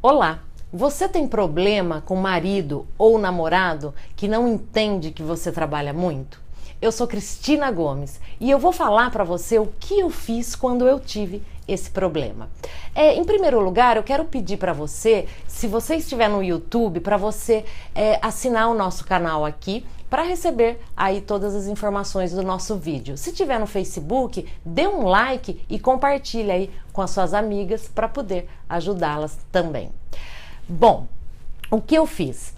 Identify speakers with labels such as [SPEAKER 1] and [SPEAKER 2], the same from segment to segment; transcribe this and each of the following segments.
[SPEAKER 1] Olá, você tem problema com marido ou namorado que não entende que você trabalha muito? Eu sou Cristina Gomes e eu vou falar para você o que eu fiz quando eu tive esse problema. Em primeiro lugar, eu quero pedir para você, se você estiver no YouTube, para você assinar o nosso canal aqui, para receber aí todas as informações do nosso vídeo. Se tiver no Facebook, dê um like e compartilhe aí com as suas amigas para poder ajudá-las também. Bom, o que eu fiz?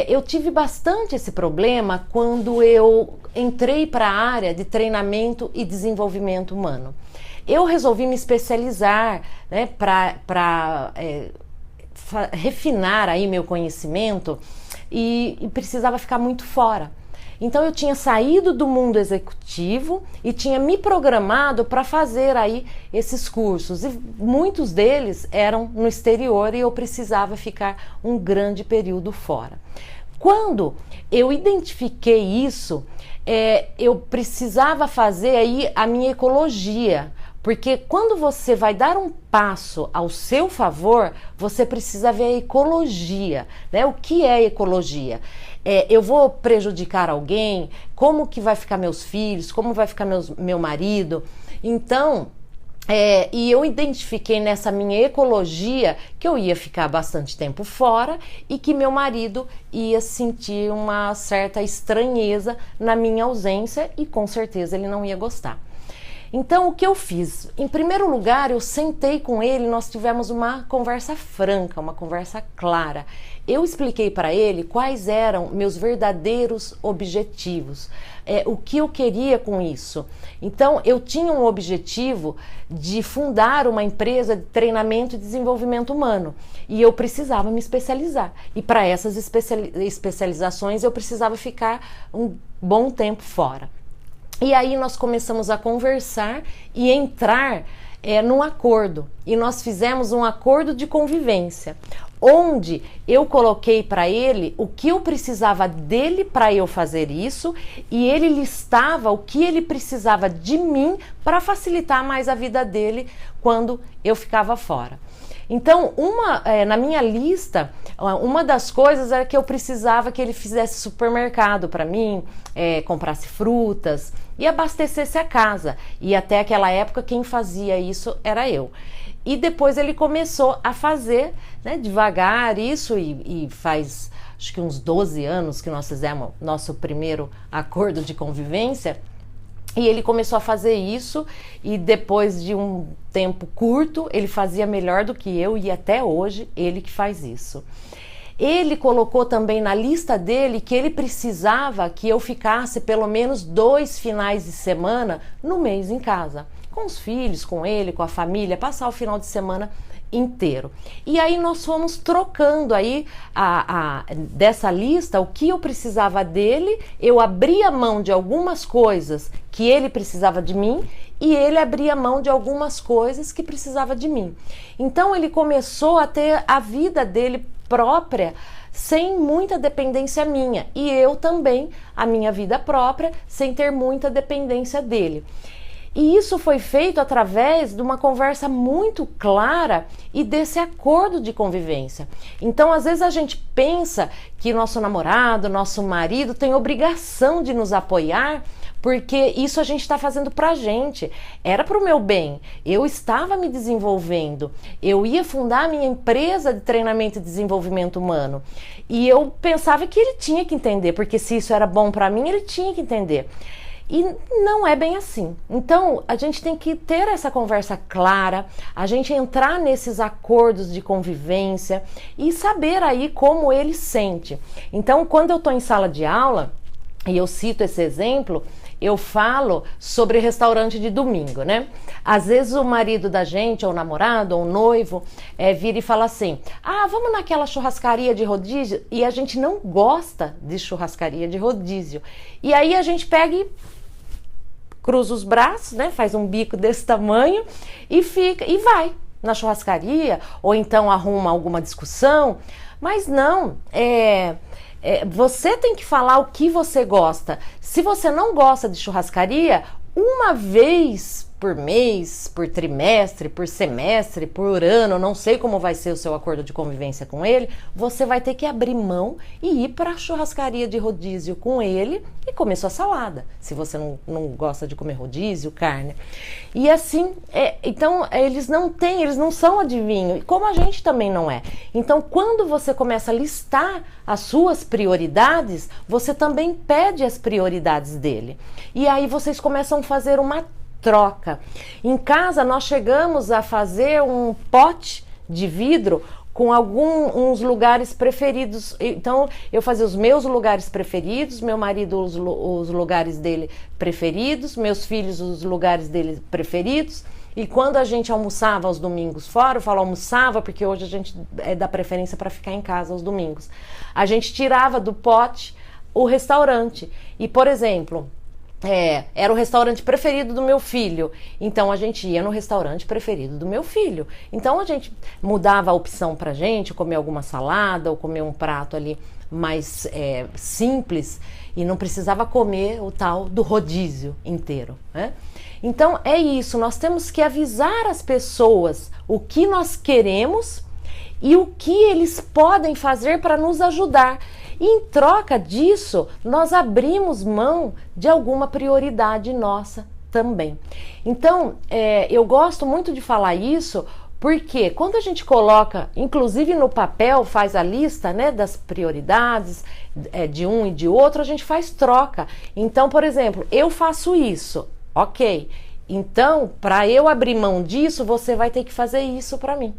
[SPEAKER 1] Eu tive bastante esse problema quando eu entrei para a área de treinamento e desenvolvimento humano. Eu resolvi me especializar, né, para refinar aí meu conhecimento e precisava ficar muito fora. Então eu tinha saído do mundo executivo e tinha me programado para fazer aí esses cursos, e muitos deles eram no exterior e eu precisava ficar um grande período fora. Quando eu identifiquei isso, eu precisava fazer aí a minha ecologia, porque quando você vai dar um passo ao seu favor, você precisa ver a ecologia, né? O que é ecologia? Eu vou prejudicar alguém? Como que vai ficar meus filhos? Como vai ficar meu marido? Então, e eu identifiquei nessa minha ecologia que eu ia ficar bastante tempo fora e que meu marido ia sentir uma certa estranheza na minha ausência e com certeza ele não ia gostar. Então, o que eu fiz? Em primeiro lugar, eu sentei com ele, nós tivemos uma conversa franca, uma conversa clara. Eu expliquei para ele quais eram meus verdadeiros objetivos, o que eu queria com isso. Então, eu tinha um objetivo de fundar uma empresa de treinamento e desenvolvimento humano e eu precisava me especializar. E para essas especializações, eu precisava ficar um bom tempo fora. E aí nós começamos a conversar e entrar num acordo. E nós fizemos um acordo de convivência, onde eu coloquei para ele o que eu precisava dele para eu fazer isso e ele listava o que ele precisava de mim para facilitar mais a vida dele quando eu ficava fora. Então, na minha lista, uma das coisas era que eu precisava que ele fizesse supermercado para mim, comprasse frutas e abastecesse a casa. E até aquela época quem fazia isso era eu. E depois ele começou a fazer, né, devagar isso e faz acho que uns 12 anos que nós fizemos nosso primeiro acordo de convivência. E ele começou a fazer isso e depois de um tempo curto ele fazia melhor do que eu e até hoje ele que faz isso. Ele colocou também na lista dele que ele precisava que eu ficasse pelo menos 2 finais de semana no mês em casa, com os filhos, com ele, com a família, passar o final de semana inteiro. E aí nós fomos trocando aí dessa lista o que eu precisava dele, eu abria mão de algumas coisas que ele precisava de mim e ele abria mão de algumas coisas que precisava de mim. Então ele começou a ter a vida dele própria sem muita dependência minha e eu também a minha vida própria sem ter muita dependência dele. E isso foi feito através de uma conversa muito clara e desse acordo de convivência. Então, às vezes a gente pensa que nosso namorado, nosso marido tem obrigação de nos apoiar, porque isso a gente está fazendo pra gente. Era pro meu bem. Eu estava me desenvolvendo. Eu ia fundar a minha empresa de treinamento e desenvolvimento humano. E eu pensava que ele tinha que entender, porque se isso era bom para mim, ele tinha que entender. E não é bem assim. Então, a gente tem que ter essa conversa clara, a gente entrar nesses acordos de convivência e saber aí como ele sente. Então, quando eu estou em sala de aula, e eu cito esse exemplo, eu falo sobre restaurante de domingo, né? Às vezes o marido da gente, ou o namorado, ou o noivo, vira e fala assim, vamos naquela churrascaria de rodízio, e a gente não gosta de churrascaria de rodízio. E aí a gente pega e cruza os braços, né? Faz um bico desse tamanho e fica e vai na churrascaria, ou então arruma alguma discussão, mas não, você tem que falar o que você gosta. Se você não gosta de churrascaria, uma vez por mês, por trimestre, por semestre, por ano, não sei como vai ser o seu acordo de convivência com ele, você vai ter que abrir mão e ir para a churrascaria de rodízio com ele e comer sua salada, se você não gosta de comer rodízio, carne. E assim, então eles não são adivinho, como a gente também não é. Então quando você começa a listar as suas prioridades, você também pede as prioridades dele. E aí vocês começam a fazer uma troca. Em casa nós chegamos a fazer um pote de vidro com uns lugares preferidos. Então eu fazia os meus lugares preferidos, meu marido os lugares dele preferidos, meus filhos os lugares dele preferidos. E quando a gente almoçava aos domingos fora, eu falo almoçava porque hoje a gente dá preferência para ficar em casa aos domingos. A gente tirava do pote o restaurante. E, por exemplo, era o restaurante preferido do meu filho, então a gente ia no restaurante preferido do meu filho. Então a gente mudava a opção pra gente, comer alguma salada ou comer um prato ali mais simples, e não precisava comer o tal do rodízio inteiro, né? Então é isso, nós temos que avisar as pessoas o que nós queremos e o que eles podem fazer para nos ajudar. E em troca disso, nós abrimos mão de alguma prioridade nossa também. Então, eu gosto muito de falar isso, porque quando a gente coloca, inclusive no papel, faz a lista, né, das prioridades de um e de outro, a gente faz troca. Então, por exemplo, eu faço isso, ok. Então, para eu abrir mão disso, você vai ter que fazer isso para mim.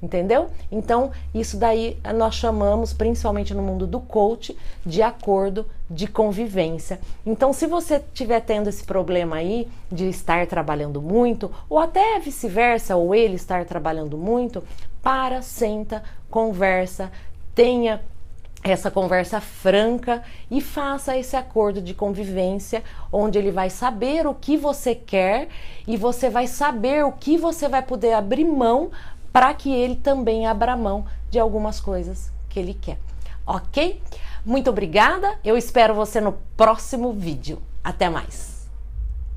[SPEAKER 1] Entendeu? Então, isso daí nós chamamos, principalmente no mundo do coach, de acordo de convivência. Então, se você estiver tendo esse problema aí de estar trabalhando muito, ou até vice-versa, ou ele estar trabalhando muito, senta, conversa, tenha essa conversa franca e faça esse acordo de convivência, onde ele vai saber o que você quer e você vai saber o que você vai poder abrir mão para que ele também abra mão de algumas coisas que ele quer. Ok? Muito obrigada, eu espero você no próximo vídeo. Até mais!